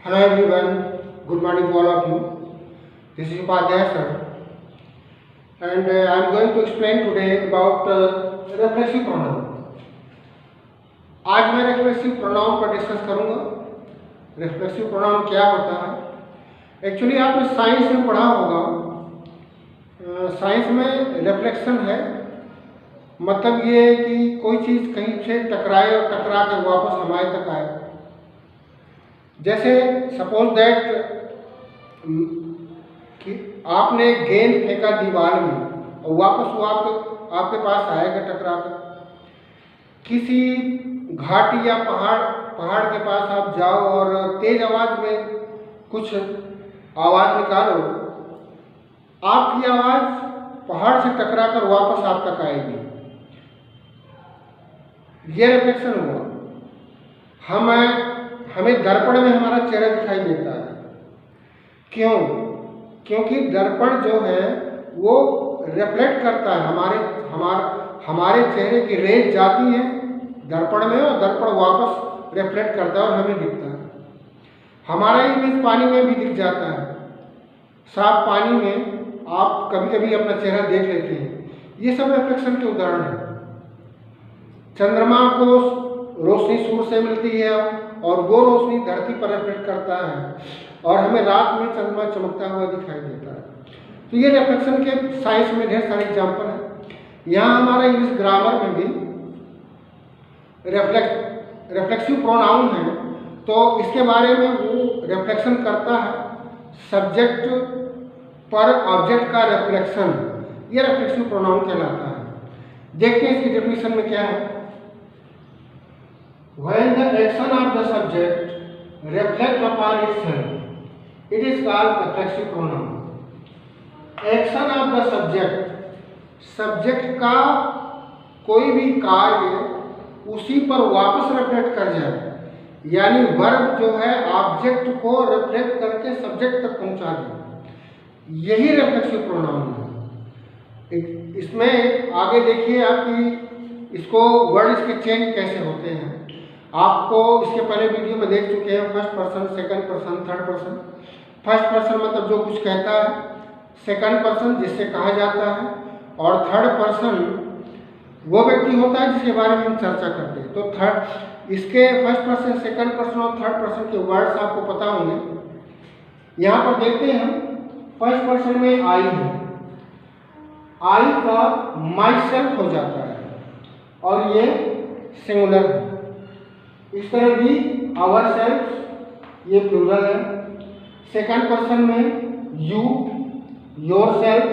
Hello everyone, good morning to all of you. This is Upadhyay sir, and I am going to explain today about reflexive pronoun. आज मैं reflexive pronoun पर discuss करूंगा. reflexive pronoun क्या होता है? Actually आपने science में पढ़ा होगा. साइंस में रिफ्लेक्शन है, मतलब ये है कि कोई चीज़ कहीं से टकराए और टकरा के वापस हमारे तक आए. जैसे सपोज दैट कि आपने गेंद फेंका दीवार में और वापस वो आपके पास आएगा टकरा कर. किसी घाटी या पहाड़ के पास आप जाओ और तेज आवाज़ में कुछ आवाज़ निकालो, आपकी आवाज़ पहाड़ से टकरा कर वापस आप तक आएगी. ये रिफ्लेक्शन हुआ. हमें दर्पण में हमारा चेहरा दिखाई देता है. क्यों? क्योंकि दर्पण जो है वो रिफ्लेक्ट करता है. हमारे चेहरे की रेज जाती है दर्पण में और दर्पण वापस रिफ्लेक्ट करता है और हमें दिखता है. हमारा इमेज पानी में भी दिख जाता है. साफ पानी में आप कभी कभी अपना चेहरा देख लेते हैं. ये सब रिफ्लेक्शन के उदाहरण हैं. चंद्रमा को रोशनी सूर्य से मिलती है और वो रोशनी धरती पर रिफ्लेक्ट करता है और हमें रात में चंद्रमा चमकता हुआ दिखाई देता है. तो ये रिफ्लेक्शन के साइंस में ढेर सारे एग्जाम्पल हैं. यहाँ हमारा इंग्लिश ग्रामर में भी रिफ्लेक्सिव प्रोनाउन है, तो इसके बारे में वो रिफ्लेक्शन करता है सब्जेक्ट पर ऑब्जेक्ट का रिफ्लेक्शन. ये रिफ्लेक्सिव प्रोनाउन कहलाता है. देखते हैं इसकी डेफिनेशन में क्या है. When the action of the subject reflects upon itself, it is called reflexive pronoun. Action of the subject का कोई भी कार्य उसी पर वापस रिफ्लेक्ट कर जाए, यानी वर्ब जो है ऑब्जेक्ट को रिफ्लेक्ट करके सब्जेक्ट तक पहुंचा दे, यही रिफ्लेक्सिव प्रोनाउन है. इसमें आगे देखिए आपकी इसको वर्ड इसके चेंज कैसे होते हैं. आपको इसके पहले वीडियो में देख चुके हैं. First person, second person, third person. First person मतलब जो कुछ कहता है, सेकंड पर्सन जिससे कहा जाता है, और थर्ड पर्सन वो व्यक्ति होता है जिसके बारे में हम चर्चा करते हैं. तो इसके फर्स्ट पर्सन, सेकंड पर्सन और थर्ड पर्सन के वर्ड्स आपको पता होंगे. यहाँ पर देखते हैं हम. फर्स्ट पर्सन में आई है. आई का माई सेल्फ हो जाता है और ये सिंगुलर है. इस तरह भी आवर सेल्फ ये प्लूरल है. सेकंड पर्सन में यू, योर सेल्फ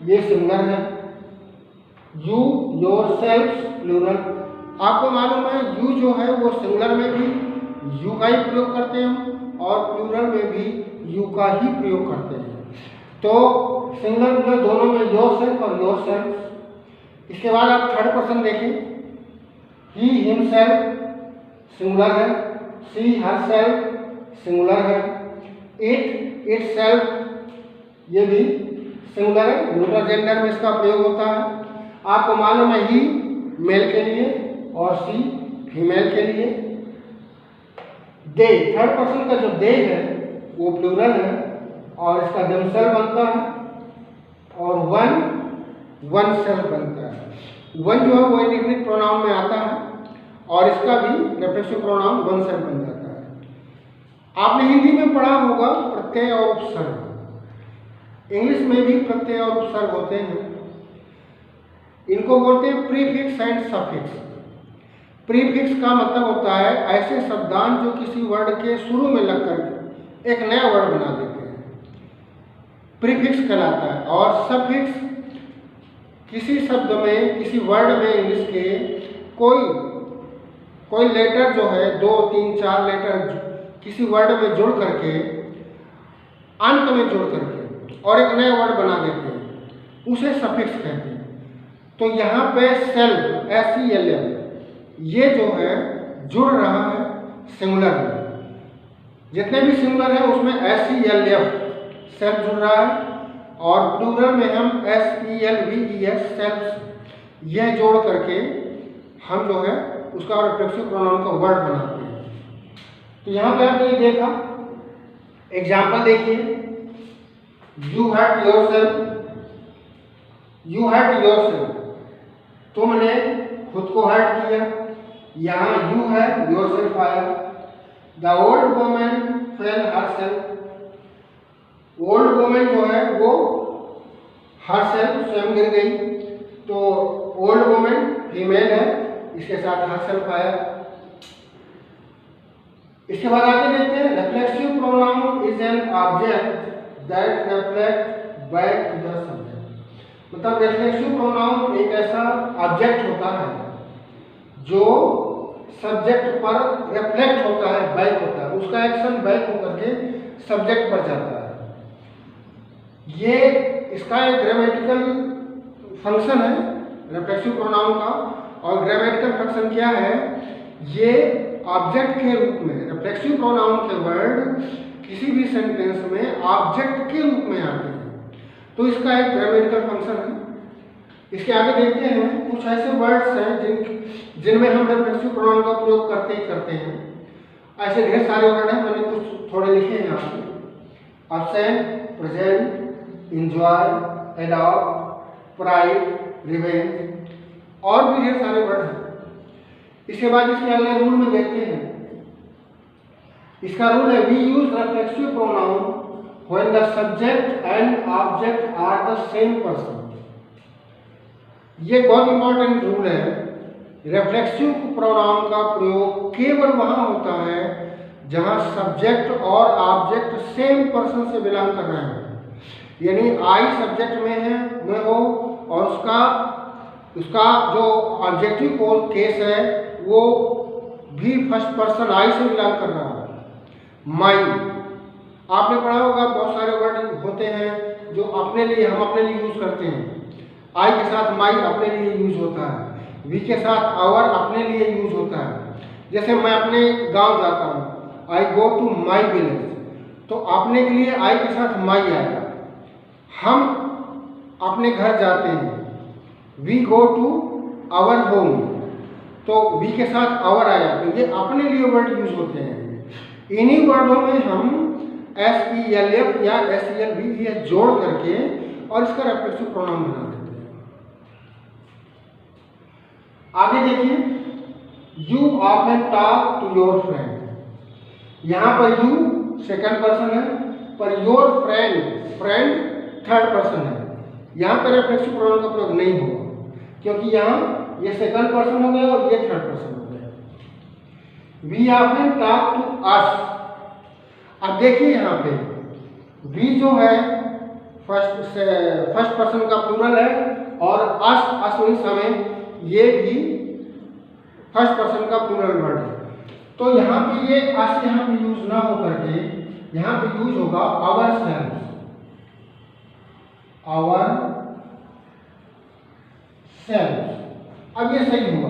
ये सिंगुलर है. You, yourself plural. आपको मालूम है यू जो है वो सिंगुलर में भी यू का ही प्रयोग करते हैं और प्लूरल में भी यू का ही प्रयोग करते हैं. तो सिंगुलर प्लूरल दोनों में योर सेल्फ और योर सेल्फ. इसके बाद आप थर्ड पर्सन देखें. ही, हिमसेल्फ सिंगुलर है. सी, हर सेल्फ सिंगुलर है. इट, इट सेल्फ ये भी सिंगुलर है. न्यूट्रल जेंडर में इसका प्रयोग होता है. आपको मालूम है ही मेल के लिए और सी फीमेल के लिए. दे, थर्ड पर्सन का जो दे है वो प्लूरल है और इसका देमसेल्फ बनता है और वन सेल्फ बनता है. वन जो है वो इंडिफिनिट प्रोनाउन में आता है और इसका भी रिफ्लेक्सिव प्रोनाउन वन सेल्फ बन जाता है. आपने हिंदी में पढ़ा होगा प्रत्यय और उपसर्ग. इंग्लिश में भी प्रत्यय और उपसर्ग होते हैं. इनको बोलते हैं प्रीफिक्स एंड सफिक्स. प्रीफिक्स का मतलब होता है ऐसे शब्दांश जो किसी वर्ड के शुरू में लगकर एक नया वर्ड बना देते हैं, प्रीफिक्स कहलाता है. और सफिक्स किसी शब्द में, किसी वर्ड में इंग्लिश के कोई लेटर जो है 2, 3, 4 लेटर किसी वर्ड में जोड़ करके, अंत में जोड़ करके और एक नया वर्ड बना देते हैं, उसे सफिक्स कहते हैं. तो यहाँ पे सेल्फ, SELF ये जो है जुड़ रहा है सिंगुलर में. जितने भी सिंगुलर है उसमें SELF सेल्फ जुड़ रहा है और प्लूरल में हम SELVES सेल्फ यह जोड़ करके हम जो है उसका रिफ्लेक्सिव प्रोनाउन का वर्ड बनाते हैं. तो यहाँ पे आपने ये देखा एग्जाम्पल देखिए, you hurt yourself, you hurt yourself, तुमने खुद को हर्ट किया। यहाँ यू है, योरसेल्फ आया। The old woman fail herself, old woman जो है वो हरसेल्फ स्वयं गिर गई, तो ओल्ड वुमन फीमेल है, इसके साथ हरसेल्फ आया। इसके बाद आगे देखते हैं, reflexive pronoun is an object that reflect back to the subject. मतलब रिफ्लेक्सिव प्रोनाउन एक ऐसा ऑब्जेक्ट होता है जो सब्जेक्ट पर रिफ्लेक्ट होता है, बैक होता है, उसका एक्शन बैक होकर के सब्जेक्ट पर जाता है। ये इसका एक ग्रामेटिकल फंक्शन है रिफ्लेक्सिव प्रोनाउन का, और ग्रामेटिकल फंक्शन क्या है, ये ऑब्जेक्ट के रूप में, रिफ्लेक्सिव प्रोनाउन के वर्ड किसी भी सेंटेंस में ऑब्जेक्ट के रूप में आते हैं, तो इसका एक ग्रामेटिकल फंक्शन है। इसके आगे देखते हैं, कुछ ऐसे वर्ड्स हैं जिनमें हम रिफ्लेक्सिव प्रोनाउन का प्रयोग करते ही करते हैं। ऐसे ढेर सारे वर्ड हैं, मैंने कुछ थोड़े लिखे हैं यहाँ पे। Absent, present, enjoy, adopt, pride, revenge, और भी ढेर सारे वर्ड हैं। इसके बाद इसके अगले रूल में देखते हैं। इसका रूल है, we use reflexive pronoun when the subject and object are the same person. ये बहुत इंपॉर्टेंट रूल है। रिफ्लेक्सिव प्रोनाउन का प्रयोग केवल वहां होता है जहां सब्जेक्ट और ऑब्जेक्ट सेम पर्सन से बिलोंग कर रहे हैं, यानी आई सब्जेक्ट में हो और उसका जो ऑब्जेक्टिव केस है वो भी फर्स्ट पर्सन आई से बिलोंग कर रहा है। माई, आपने पढ़ा होगा, बहुत सारे वर्ड होते हैं जो हम अपने लिए यूज करते हैं। आई के साथ माई अपने लिए यूज होता है, वी के साथ आवर अपने लिए यूज होता है। जैसे मैं अपने गांव जाता हूँ, आई गो टू माई विलेज, तो अपने के लिए आई के साथ माई आएगा। हम अपने घर जाते हैं, we go to our home, तो वी के साथ आवर आया, तो ये अपने लिए वर्ड यूज होते हैं। इन्हीं वर्डों में हम SELF या SELV जोड़ करके और इसका रिफ्लेक्सिव प्रोनाउन बना देते हैं। आगे देखिए, you often talk to your friend. यहाँ पर यू सेकंड पर्सन है, per your friend third person है। यहाँ पर रिफ्लेक्सिव प्रोनाउन का प्रयोग नहीं होगा, क्योंकि यहाँ ये सेकंड पर्सन हो गया और ये थर्ड पर्सन हो गया। We often talk to us. अब देखिए यहाँ पे वी जो है फर्स्ट पर्सन का प्लूरल है, और अस मीन्स हमें, ये भी फर्स्ट पर्सन का प्लूरल वर्ड है। तो यहाँ पे ये अस यहाँ पे यूज ना हो करके यहाँ पे यूज होगा आवर सेल्फ, आवर सेल्फ। अब ये सही होगा,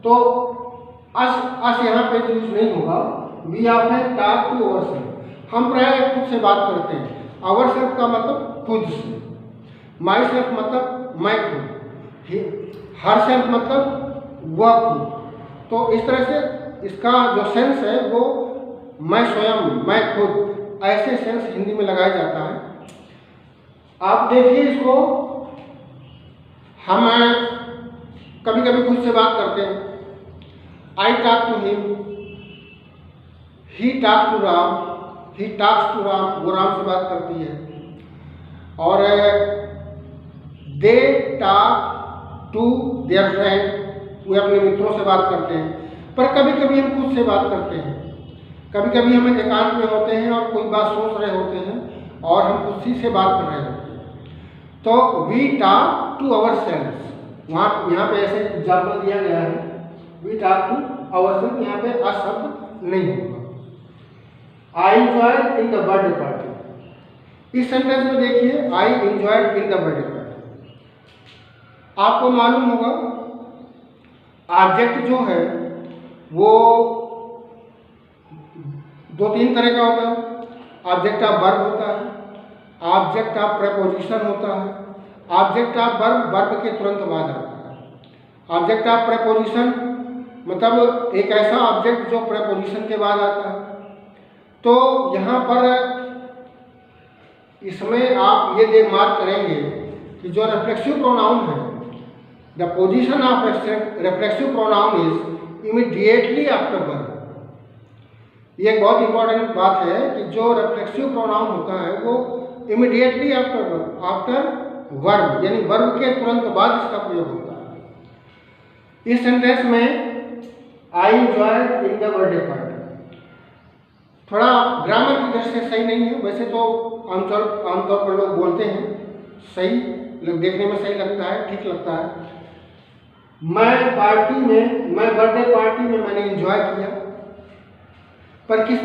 तो अस यहाँ पे यूज नहीं होगा। We often talk to ourself, हम प्राय खुद से बात करते हैं। आवर सेल्फ का मतलब खुद से, माई सेल्फ मतलब मैं खुद, हर सेल्फ मतलब वह खुद। तो इस तरह से इसका जो सेंस है वो मैं स्वयं, मैं खुद, ऐसे सेंस हिंदी में लगाया जाता है। आप देखिए इसको, हम कभी कभी खुद से बात करते हैं। I talk to him, he talk to Ram, he talks to Ram, वो राम से बात करती है। और they talk to their friend, वे अपने मित्रों से बात करते हैं। पर कभी कभी हम खुद से बात करते हैं, कभी कभी हम एकांत में होते हैं और कोई बात सोच रहे होते हैं और हम उसी से बात कर रहे होते हैं। तो we talk to ourself, यहाँ पे ऐसे एग्जाम्पल दिया गया है, we talk to ourself, यहाँ पे अशब्द नहीं होगा। I enjoyed in the birthday party. इस सेंटेंस में देखिए, I enjoyed in the birthday party. आपको मालूम होगा ऑब्जेक्ट जो है वो दो तीन तरह का होता है। ऑब्जेक्ट ऑफ वर्ब होता है, ऑब्जेक्ट ऑफ प्रेपोजिशन होता है, ऑब्जेक्ट ऑफ वर्ब वर्ब के तुरंत बाद आता है। ऑब्जेक्ट ऑफ प्रेपोजिशन मतलब एक ऐसा ऑब्जेक्ट जो प्रेपोजिशन के बाद आता है। तो यहाँ पर इसमें आप ये मार्क करेंगे कि जो रिफ्लेक्सिव प्रोनाउन है, the position of reflexive pronoun is immediately after verb. ये एक बहुत इंपॉर्टेंट बात है कि जो रिफ्लेक्सिव प्रोनाउन होता है वो इमीडिएटली आफ्टर वर्ब यानी वर्ब के तुरंत बाद इसका प्रयोग होता है। इस सेंटेंस में आई enjoyed in the birthday party थोड़ा ग्रामर की दृष्टि से सही नहीं है, वैसे तो आमतौर पर लोग बोलते हैं, सही देखने में सही लगता है, ठीक लगता है। मैं बर्थडे पार्टी में मैंने एंजॉय किया, पर किस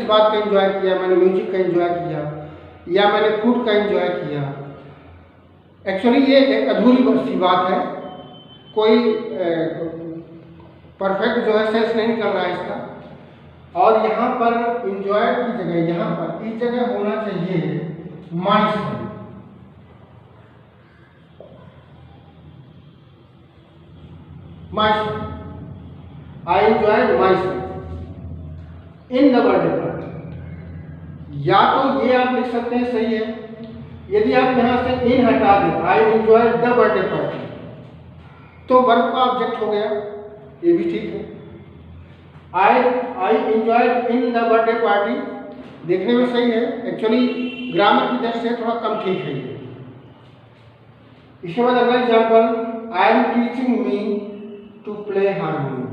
बात का एंजॉय किया? मैंने म्यूजिक का एंजॉय किया या मैंने फूड का एंजॉय किया। एक्चुअली ये एक अधूरी सी बात है, कोई परफेक्ट जो है सेंस नहीं निकल रहा है इसका। और यहाँ पर एंजॉय की जगह यहाँ पर इस जगह होना चाहिए my self. I enjoyed my self in the birthday party. या तो ये आप लिख सकते हैं, सही है। यदि आप यहाँ से इन हटा दें, I enjoyed the birthday party, तो वर्ब का ऑब्जेक्ट हो गया, ये भी ठीक है। आई enjoyed in the birthday party देखने में सही है, एक्चुअली ग्रामर की दृष्टि से थोड़ा कम ठीक है ये। इसके बाद अगला example, I am teaching me to play harmony.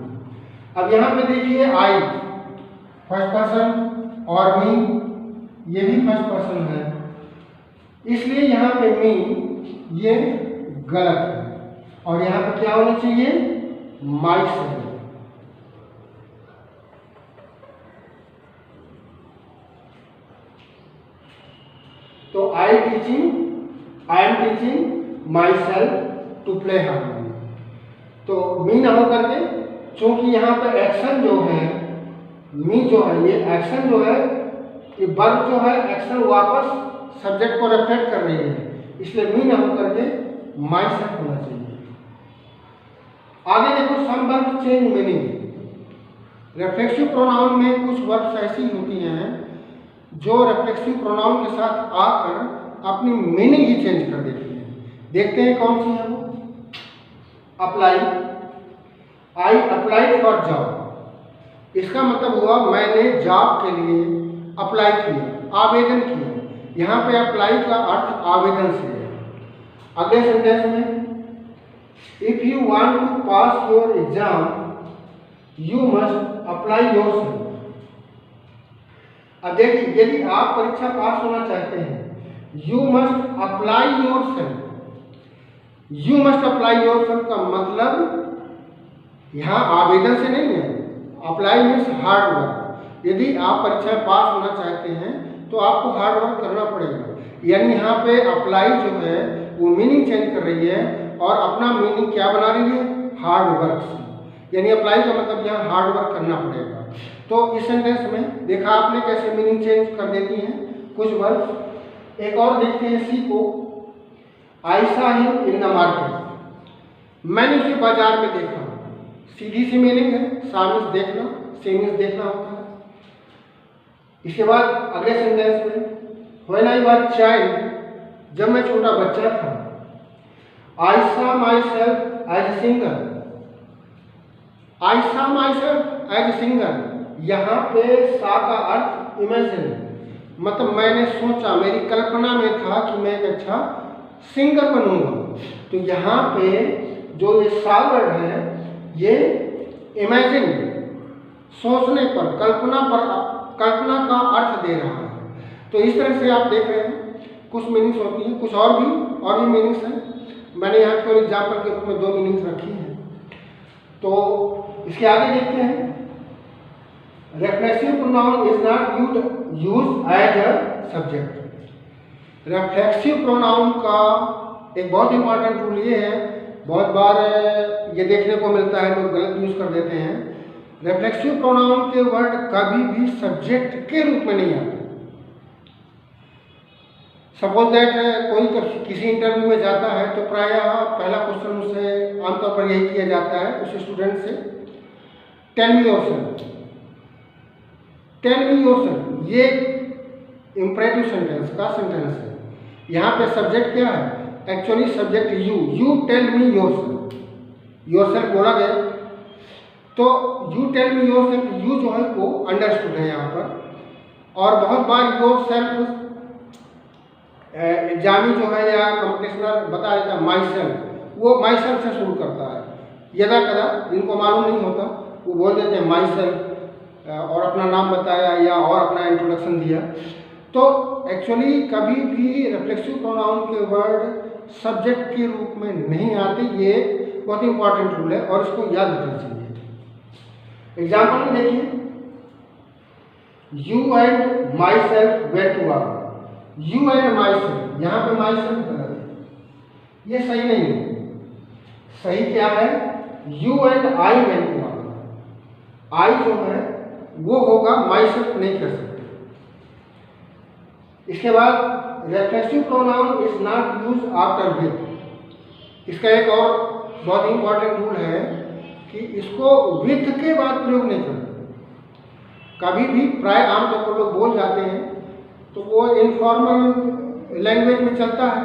अब यहाँ पे देखिए आई फर्स्ट पर्सन और मी ये भी फर्स्ट पर्सन है, इसलिए यहाँ पे मी ये गलत है और यहाँ पे क्या होना चाहिए? Myself. तो I am teaching myself to play harmony. तो मी ना होकर के, चूंकि यहाँ पे एक्शन जो है, मी जो है ये एक्शन जो है, ये वर्ब जो है एक्शन वापस सब्जेक्ट को रिफ्लेक्ट कर रही है, इसलिए मी ना होकर के माई सेल्फ होना चाहिए। आगे देखो, some verb change meaning. Reflexive pronoun में कुछ वर्ब्स ऐसी होती हैं जो रिफ्लेक्सिव प्रोनाउन के साथ आकर अपनी मीनिंग ही चेंज कर देती है। देखते हैं कौन सी है वो। Apply, I applied for job, इसका मतलब हुआ मैंने जॉब के लिए अप्लाई किया, आवेदन किया। यहाँ पे अप्लाई का अर्थ आवेदन से है। अगले सेंटेंस में, if you want to pass your exam you must apply yourself. अब देखिए, यदि आप परीक्षा पास होना चाहते हैं, you must apply yourself. You must apply yourself का मतलब यहाँ आवेदन से नहीं है, अप्लाई मीन्स हार्ड वर्क। यदि आप परीक्षा में पास होना चाहते हैं तो आपको हार्ड वर्क करना पड़ेगा। यानी यहाँ पे अप्लाई जो है वो मीनिंग चेंज कर रही है और अपना मीनिंग क्या बना रही है? हार्ड वर्क से। यानी अप्लाई का मतलब यहाँ हार्ड वर्क करना पड़ेगा। तो इस सेंटेंस में देखा आपने कैसे मीनिंग चेंज कर देती हैं कुछ वर्ब। एक और देखते हैं सी को, I saw him in the market, मैंने उसे बाजार में देखा। सीधी सी मीनिंग है, सा मीन्स देखना, सी मीन्स देखना होता है। इसके बाद अगले सेंटेंस में, व्हेन आई वाज चाइल्ड, जब मैं छोटा बच्चा था। I saw myself as a singer, I saw myself as a singer, यहाँ पे सा का अर्थ इमेजिन, मतलब मैंने सोचा, मेरी कल्पना में था कि मैं एक अच्छा सिंगर बनूंगा। तो यहाँ पे जो ये सा वर्ड है ये इमेजिन, सोचने पर, कल्पना का अर्थ दे रहा है। तो इस तरह से आप देख रहे हैं कुछ मीनिंग्स होती हैं, कुछ और भी मीनिंग्स हैं। मैंने यहाँ केवल एग्जाम्पल के रूप में 2 मीनिंग्स रखी हैं। तो इसके आगे देखते हैं, reflexive pronoun is not used as a subject. Reflexive pronoun का एक बहुत इंपॉर्टेंट रूल ये है, बहुत बार ये देखने को मिलता है, लोग गलत यूज कर देते हैं। रिफ्लेक्सिव प्रोनाउन के वर्ड कभी भी सब्जेक्ट के रूप में नहीं आते। सपोज दैट कोई किसी इंटरव्यू में जाता है तो प्रायः पहला क्वेश्चन उसे आमतौर पर यही किया जाता है उस स्टूडेंट से, tell me yourself. Tell me yourself, ये इम्परेटिव सेंटेंस का सेंटेंस है। यहाँ पे सब्जेक्ट क्या है? Actually subject you tell me yourself, yourself बोला गया तो you tell me yourself, you जो है वो अंडरस्टूड है यहाँ पर। और बहुत बार योरसेल्फ एग्जामी जो है या कंपटीशनर बता देता है माई सेल्फ, वो माई सेल्फ से शुरू करता है। यदा कदा जिनको मालूम नहीं होता वो बोल देते हैं माई सेल्फ और अपना नाम बताया या और अपना इंट्रोडक्शन दिया। तो एक्चुअली कभी भी रिफ्लेक्सिव प्रोनाउन के वर्ड सब्जेक्ट के रूप में नहीं आते, ये बहुत इंपॉर्टेंट रूल है और इसको याद रखना चाहिए। एग्जाम्पल में देखिए, you and myself went to work, you and myself, यहाँ पे माई सेल्फ गलत है, ये सही नहीं है। सही क्या है? You and I went to work, I जो है वो होगा, माई सेल्फ नहीं कर सकते। इसके बाद reflexive pronoun is not use after with, इसका एक और बहुत इंपॉर्टेंट रूल है कि इसको विथ के बाद प्रयोग नहीं करते। कभी भी प्राय आमतौर पर लोग बोल जाते हैं तो वो इनफॉर्मल लैंग्वेज में चलता है,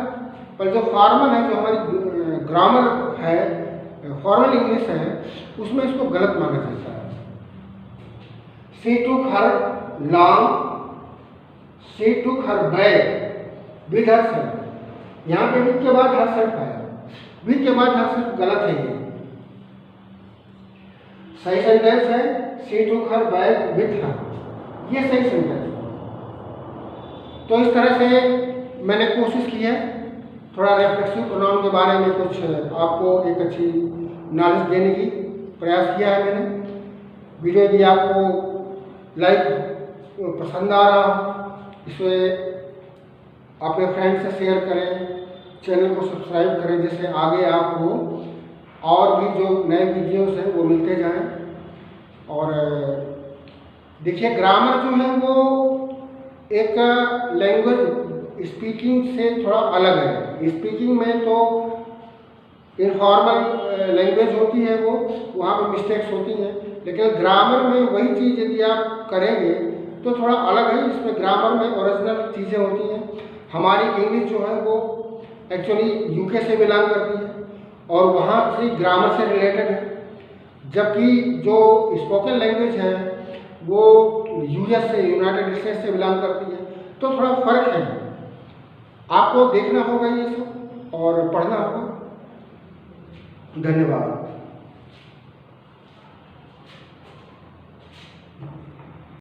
पर जो फॉर्मल है, जो हमारी ग्रामर है, फॉर्मल इंग्लिश है, उसमें इसको गलत माना जाता है। She took her long, she took her bag with her self, यहाँ पे विद के बाद हर सेल्फ आया, विद के बाद हर सेल्फ गलत है। ये सही सेंटेंस है she took her bag with her, ये सही सेंटेंस है। तो इस तरह से मैंने कोशिश की है थोड़ा रिफ्लेक्सिव प्रोनाउन के बारे में कुछ आपको एक अच्छी नॉलेज देने की प्रयास किया है मैंने। वीडियो यदि आपको लाइक पसंद आ रहा, इसे अपने फ्रेंड से शेयर करें, चैनल को सब्सक्राइब करें, जिससे आगे आपको और भी जो नए वीडियोस हैं वो मिलते जाएं। और देखिए, ग्रामर जो है वो एक लैंग्वेज स्पीकिंग से थोड़ा अलग है। स्पीकिंग में तो इनफॉर्मल लैंग्वेज होती है, वो वहाँ पे मिस्टेक्स होती हैं, लेकिन ग्रामर में वही चीज़ यदि आप करेंगे तो थोड़ा अलग है। इसमें ग्रामर में ओरिजिनल चीज़ें होती हैं। हमारी इंग्लिश जो है वो एक्चुअली यूके से बिलोंग करती है और वहाँ से ग्रामर से रिलेटेड है, जबकि जो स्पोकन लैंग्वेज है वो यूएस से, यूनाइटेड स्टेट्स से बिलोंग करती है। तो थोड़ा फर्क है, आपको देखना होगा ये सब और पढ़ना होगा। धन्यवाद।